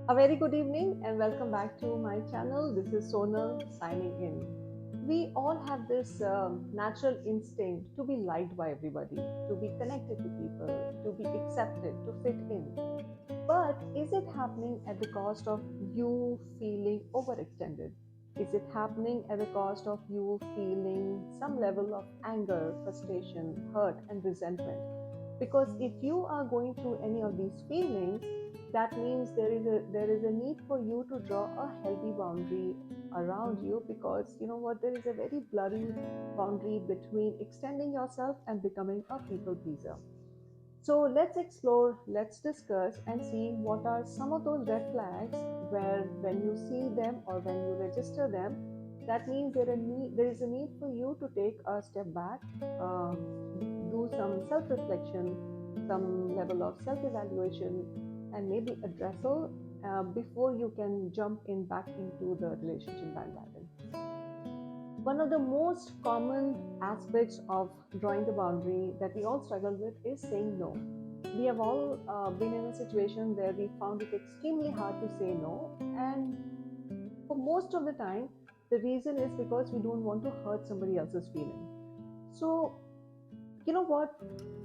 A very good evening and welcome back to my channel. This is Sonal signing in. We all have this natural instinct to be liked by everybody, to be connected to people, to be accepted, to fit in. But is it happening at the cost of you feeling overextended? Is it happening at the cost of you feeling some level of anger, frustration, hurt, and resentment? Because if you are going through any of these feelings, that means there is a need for you to draw a healthy boundary around you, because you know what, there is a very blurry boundary between extending yourself and becoming a people pleaser. So let's explore, let's discuss, and see what are some of those red flags where, when you see them or when you register them, that means there is a need for you to take a step back, do some self reflection, some level of self evaluation, and maybe addressal before you can jump in back into the relationship bandwagon. One of the most common aspects of drawing the boundary that we all struggle with is saying no. We have all been in a situation where we found it extremely hard to say no, and for most of the time, the reason is because we don't want to hurt somebody else's feeling. So, you know what?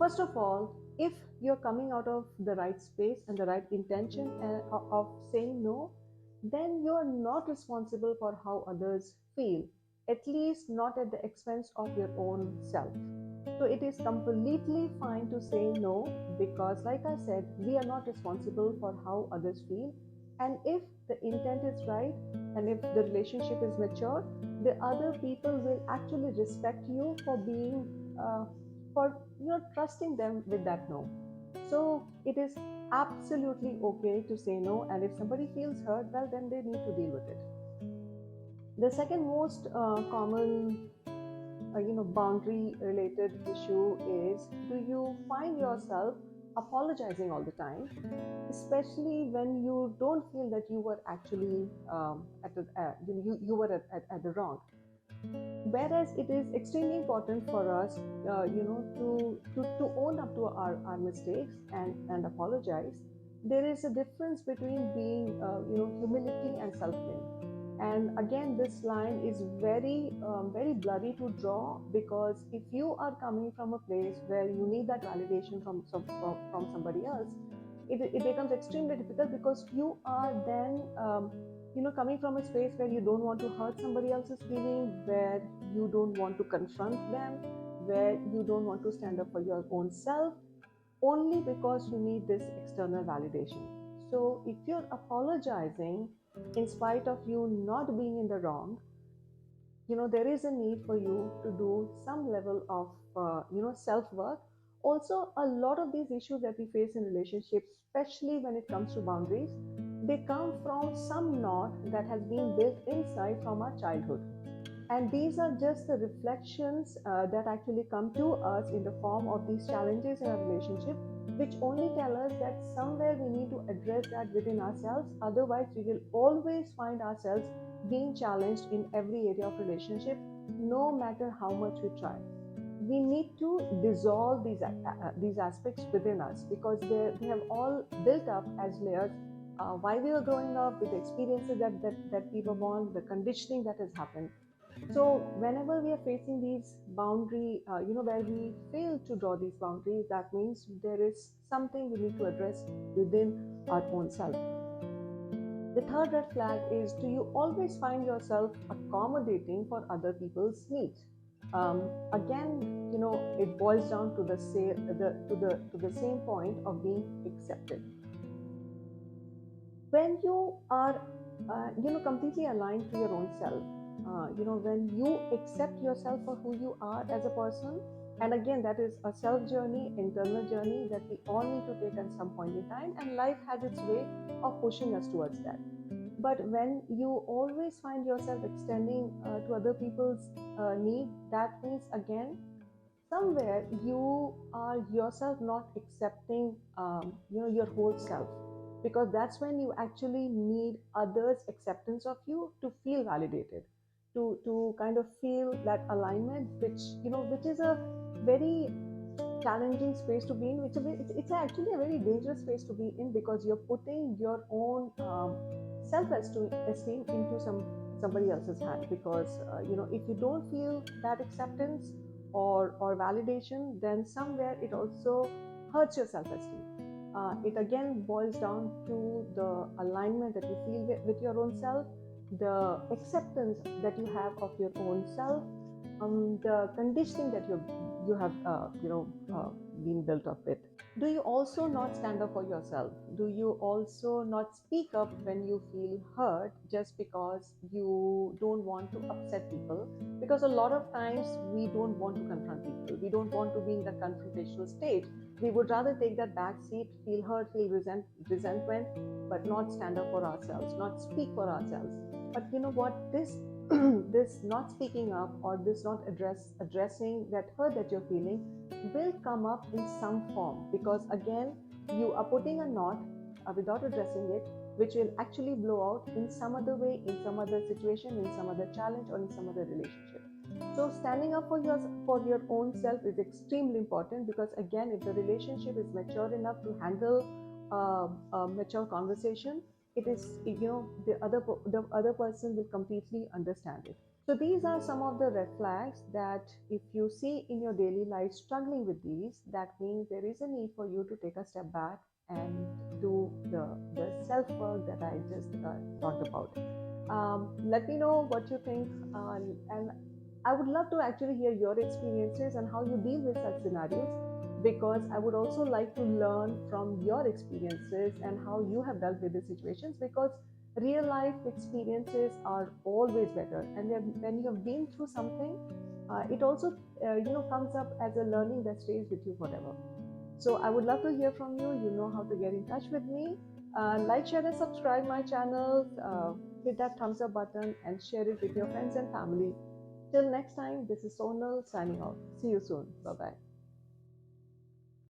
First of all, if you're coming out of the right space and the right intention of saying no, then you're not responsible for how others feel, at least not at the expense of your own self. So it is completely fine to say no, because, like I said, we are not responsible for how others feel. And if the intent is right and if the relationship is mature, the other people will actually respect you for being, for trusting them with that no. So it is absolutely okay to say no, and if somebody feels hurt, well, then they need to deal with it. The second most common boundary related issue is, do you find yourself apologizing all the time, especially when you don't feel that you were actually you were at the wrong? Whereas it is extremely important for us, to own up to our mistakes and apologize. There is a difference between being humility and self-blame. And again, this line is very blurry to draw, because if you are coming from a place where you need that validation from somebody else, it becomes extremely difficult, because you are then coming from a space where you don't want to hurt somebody else's feeling, where you don't want to confront them, where you don't want to stand up for your own self, only because you need this external validation. So if you're apologizing in spite of you not being in the wrong, there is a need for you to do some level of self work. Also, a lot of these issues that we face in relationships, especially when it comes to boundaries, they come from some knot that has been built inside from our childhood. And these are just the reflections that actually come to us in the form of these challenges in our relationship, which only tell us that somewhere we need to address that within ourselves. Otherwise, we will always find ourselves being challenged in every area of relationship, no matter how much we try. We need to dissolve these aspects within us, because they have all built up as layers while we were growing up, with the experiences that we were born, the conditioning that has happened. So whenever we are facing these where we fail to draw these boundaries, that means there is something we need to address within our own self. The third red flag is, do you always find yourself accommodating for other people's needs? Again, it boils down to the same point of being accepted. When you are completely aligned to your own self, when you accept yourself for who you are as a person, and again, that is a self journey, internal journey that we all need to take at some point in time, and life has its way of pushing us towards that. But when you always find yourself extending to other people's need, that means, again, somewhere you are yourself not accepting your whole self, because that's when you actually need others acceptance of you to feel validated, to kind of feel that alignment, which is a very challenging space to be in, which it's actually a very dangerous space to be in, because you're putting your own self-esteem into somebody else's hand. Because if you don't feel that acceptance or validation, then somewhere it also hurts your self-esteem. It again boils down to the alignment that you feel with your own self, the acceptance that you have of your own self, the conditioning that you have been built up with. Do you also not stand up for yourself? Do you also not speak up when you feel hurt, just because you don't want to upset people? Because a lot of times we don't want to confront people. We don't want to be in the confrontational stage. We would rather take that back seat, feel hurt, feel resentment, but not stand up for ourselves, not speak for ourselves. But you know what? This not speaking up, or this not addressing that hurt that you're feeling, will come up in some form, because again you are putting a knot without addressing it, which will actually blow out in some other way, in some other situation, in some other challenge, or in some other relationship. So standing up for your own self is extremely important, because again, if the relationship is mature enough to handle a mature conversation, it is, the other person will completely understand it. So these are some of the red flags that if you see in your daily life struggling with these, that means there is a need for you to take a step back and do the self work that I just talked about. Let me know what you think, and I would love to actually hear your experiences and how you deal with such scenarios, because I would also like to learn from your experiences and how you have dealt with the situations, because real life experiences are always better. And when you have been through something, it also comes up as a learning that stays with you forever. So I would love to hear from you. You know how to get in touch with me. Like, share, and subscribe my channel. Hit that thumbs up button and share it with your friends and family. Till next time, this is Sonal signing off. See you soon. Bye bye.